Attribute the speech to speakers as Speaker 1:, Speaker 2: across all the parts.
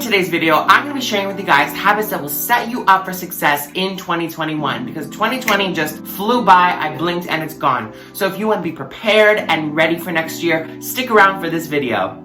Speaker 1: today's video, I'm going to be sharing with you guys habits that will set you up for success in 2021 because 2020 just flew by, I blinked and it's gone. So if you want to be prepared and ready for next year, stick around for this video.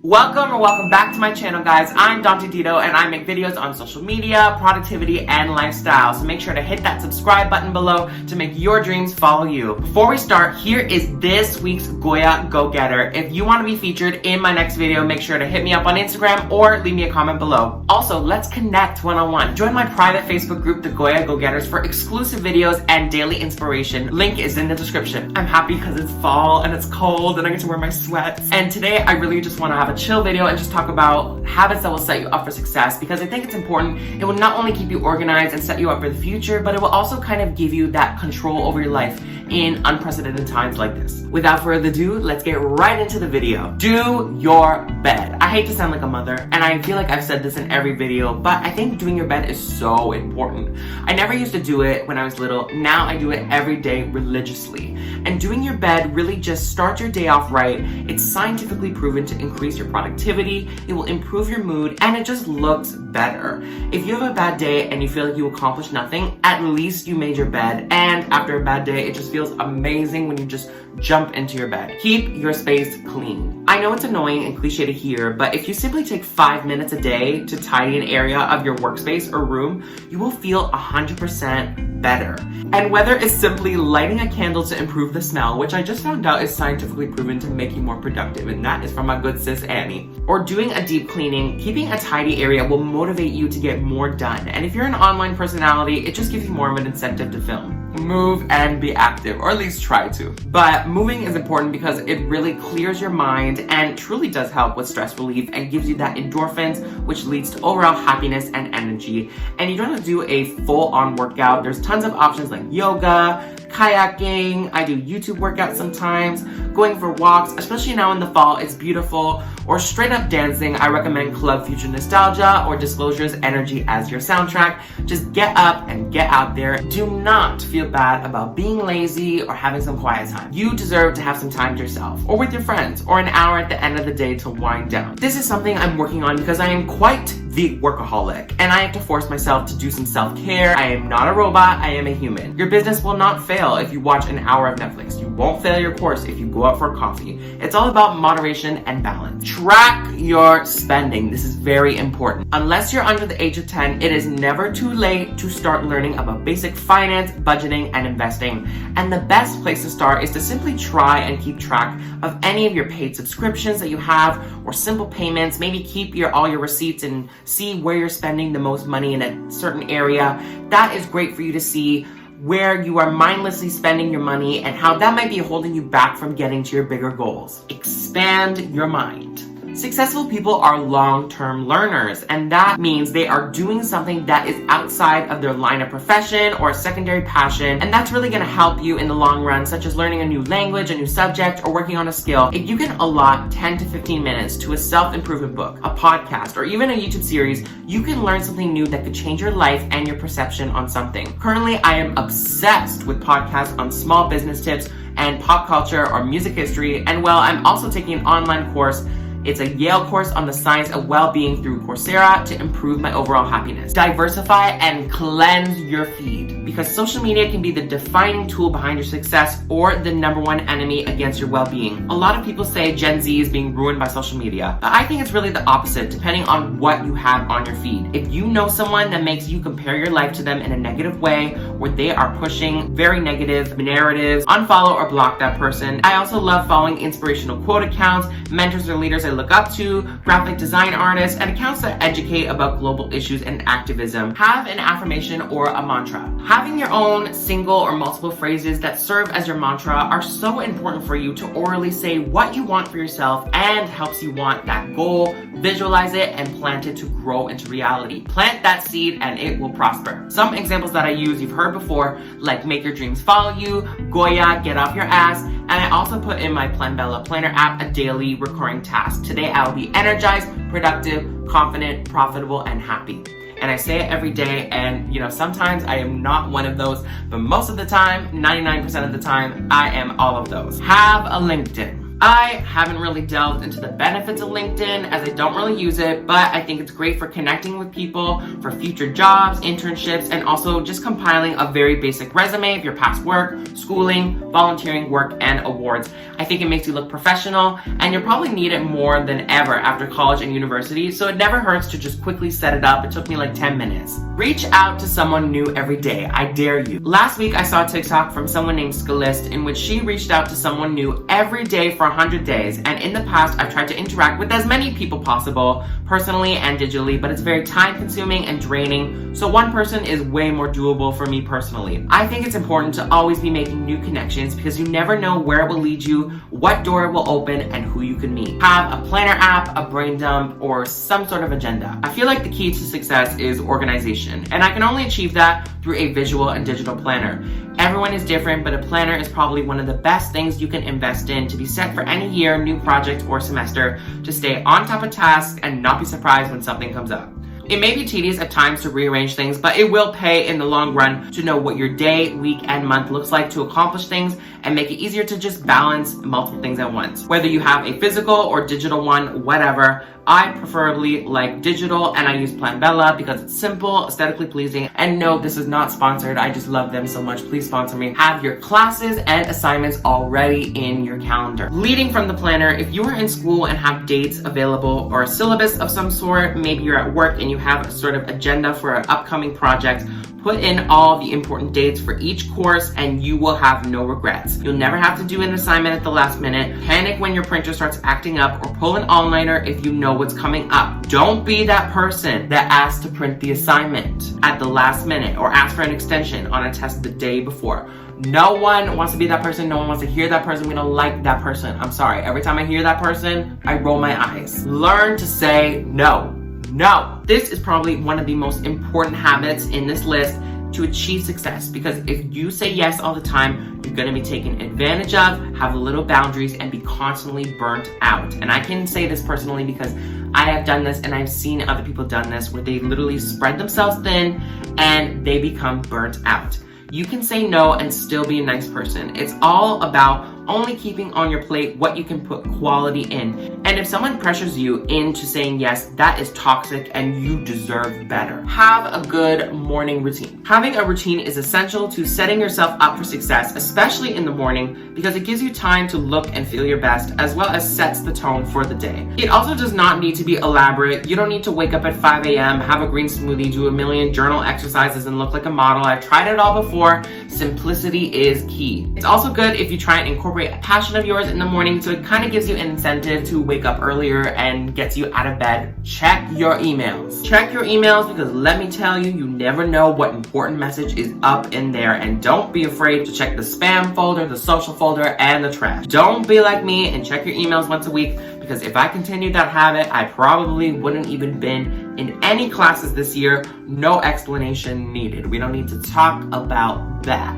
Speaker 1: Welcome back to my channel, guys. I'm Dante Dito and I make videos on social media, productivity, and lifestyle. So make sure to hit that subscribe button below to make your dreams follow you. Before we start, here is this week's Goya Go-Getter. If you want to be featured in my next video, make sure to hit me up on Instagram or leave me a comment below. Also, let's connect one-on-one. Join my private Facebook group, the Goya Go-Getters, for exclusive videos and daily inspiration. Link is in the description. I'm happy because it's fall and it's cold and I get to wear my sweats. And today, I really just want to have a chill video and just talk about habits that will set you up for success because I think it's important. It will not only keep you organized and set you up for the future, but it will also kind of give you that control over your life in unprecedented times like this. Without further ado, let's get right into the video. Do your bed. I hate to sound like a mother, and I feel like I've said this in every video, but I think doing your bed is so important. I never used to do it when I was little. Now I do it every day religiously. And doing your bed really just starts your day off right. It's scientifically proven to increase your productivity, it will improve your mood, and it just looks better. If you have a bad day and you feel like you accomplished nothing, at least you made your bed. And after a bad day, it just feels amazing when you just jump into your bed. Keep your space clean. I know it's annoying and cliche to hear, but if you simply take 5 minutes a day to tidy an area of your workspace or room, you will feel 100% better. And whether it's simply lighting a candle to improve the smell, which I just found out is scientifically proven to make you more productive, and that is from my good sis Annie, or doing a deep cleaning, keeping a tidy area will motivate you to get more done. And if you're an online personality, it just gives you more of an incentive to film. Move and be active, or at least try to. But moving is important because it really clears your mind and truly does help with stress relief and gives you that endorphins, which leads to overall happiness and energy. And you don't have to do a full-on workout. There's tons of options like yoga, kayaking, I do YouTube workouts sometimes, going for walks, especially now in the fall, it's beautiful, or straight up dancing. I recommend Club Future Nostalgia or Disclosure's Energy as your soundtrack. Just get up and get out there. Do not feel bad about being lazy or having some quiet time. You deserve to have some time to yourself, or with your friends, or an hour at the end of the day to wind down. This is something I'm working on because I am quite the workaholic, and I have to force myself to do some self-care. I am not a robot, I am a human. Your business will not fail if you watch an hour of Netflix. You won't fail your course if you go out for coffee. It's all about moderation and balance. Track your spending. This is very important. Unless you're under the age of 10, it is never too late to start learning about basic finance, budgeting, and investing. And the best place to start is to simply try and keep track of any of your paid subscriptions that you have or simple payments. Maybe keep all your receipts and see where you're spending the most money in a certain area. That is great for you to see where you are mindlessly spending your money and how that might be holding you back from getting to your bigger goals. Expand your mind. Successful people are long-term learners, and that means they are doing something that is outside of their line of profession or a secondary passion, and that's really going to help you in the long run, such as learning a new language, a new subject, or working on a skill. If you can allot 10 to 15 minutes to a self-improvement book, a podcast, or even a YouTube series, you can learn something new that could change your life and your perception on something. Currently, I am obsessed with podcasts on small business tips and pop culture or music history, and well, I'm also taking an online course. It's a Yale course on the science of well-being through Coursera to improve my overall happiness. Diversify and cleanse your feed because social media can be the defining tool behind your success or the #1 enemy against your well-being. A lot of people say Gen Z is being ruined by social media, but I think it's really the opposite depending on what you have on your feed. If you know someone that makes you compare your life to them in a negative way, where they are pushing very negative narratives, unfollow or block that person. I also love following inspirational quote accounts, mentors or leaders I look up to, graphic design artists, and accounts that educate about global issues and activism. Have an affirmation or a mantra. Having your own single or multiple phrases that serve as your mantra are so important for you to orally say what you want for yourself and helps you want that goal, visualize it, and plant it to grow into reality. Plant that seed and it will prosper. Some examples that I use you've heard before, like make your dreams follow you, Goya, get off your ass, and I also put in my Planbella Planner app a daily recurring task. Today I will be energized, productive, confident, profitable, and happy. And I say it every day, and sometimes I am not one of those, but most of the time, 99% of the time, I am all of those. Have a LinkedIn. I haven't really delved into the benefits of LinkedIn as I don't really use it, but I think it's great for connecting with people for future jobs, internships, and also just compiling a very basic resume of your past work, schooling, volunteering work, and awards. I think it makes you look professional, and you'll probably need it more than ever after college and university, so it never hurts to just quickly set it up. It took me like 10 minutes. Reach out to someone new every day. I dare you. Last week, I saw a TikTok from someone named Scalist in which she reached out to someone new every day for 100 days, and in the past I've tried to interact with as many people possible, personally and digitally, but it's very time consuming and draining, so one person is way more doable for me personally. I think it's important to always be making new connections because you never know where it will lead you, what door it will open, and who you can meet. Have a planner app, a brain dump, or some sort of agenda. I feel like the key to success is organization, and I can only achieve that through a visual and digital planner. Everyone is different, but a planner is probably one of the best things you can invest in to be set for any year, new project, or semester, to stay on top of tasks and not be surprised when something comes up. It may be tedious at times to rearrange things, but it will pay in the long run to know what your day, week, and month looks like to accomplish things and make it easier to just balance multiple things at once. Whether you have a physical or digital one, whatever, I preferably like digital, and I use Planbella because it's simple, aesthetically pleasing, and no, this is not sponsored. I just love them so much. Please sponsor me. Have your classes and assignments already in your calendar. Leading from the planner, if you are in school and have dates available or a syllabus of some sort, maybe you're at work and you have a sort of agenda for an upcoming project, put in all the important dates for each course and you will have no regrets. You'll never have to do an assignment at the last minute, panic when your printer starts acting up, or pull an all-nighter if you know what's coming up. Don't be that person that asks to print the assignment at the last minute or ask for an extension on a test the day before. No one wants to be that person. No one wants to hear that person. We don't like that person. I'm sorry. Every time I hear that person, I roll my eyes. Learn to say no. No. This is probably one of the most important habits in this list to achieve success, because if you say yes all the time, you're going to be taken advantage of, have little boundaries, and be constantly burnt out. And I can say this personally because I have done this and I've seen other people done this where they literally spread themselves thin and they become burnt out. You can say no and still be a nice person. It's all about only keeping on your plate what you can put quality in. And if someone pressures you into saying yes, that is toxic and you deserve better. Have a good morning routine. Having a routine is essential to setting yourself up for success, especially in the morning, because it gives you time to look and feel your best, as well as sets the tone for the day. It also does not need to be elaborate. You don't need to wake up at 5 a.m., have a green smoothie, do a million journal exercises, and look like a model. I've tried it all before. Simplicity is key. It's also good if you try and incorporate a passion of yours in the morning, so it kind of gives you an incentive to wake up earlier and gets you out of bed. Check your emails. Check your emails, because let me tell you, you never know what important message is up in there, and don't be afraid to check the spam folder, the social folder, and the trash. Don't be like me and check your emails once a week, because if I continued that habit, I probably wouldn't even been in any classes this year. No explanation needed. We don't need to talk about that.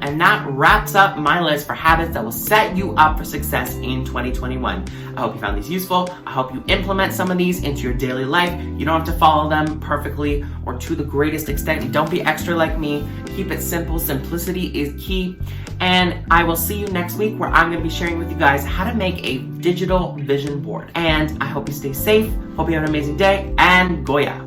Speaker 1: And that wraps up my list for habits that will set you up for success in 2021. I hope you found these useful. I hope you implement some of these into your daily life. You don't have to follow them perfectly or to the greatest extent. Don't be extra like me. Keep it simple. Simplicity is key. And I will see you next week, where I'm going to be sharing with you guys how to make a digital vision board. And I hope you stay safe. Hope you have an amazing day, and Goya.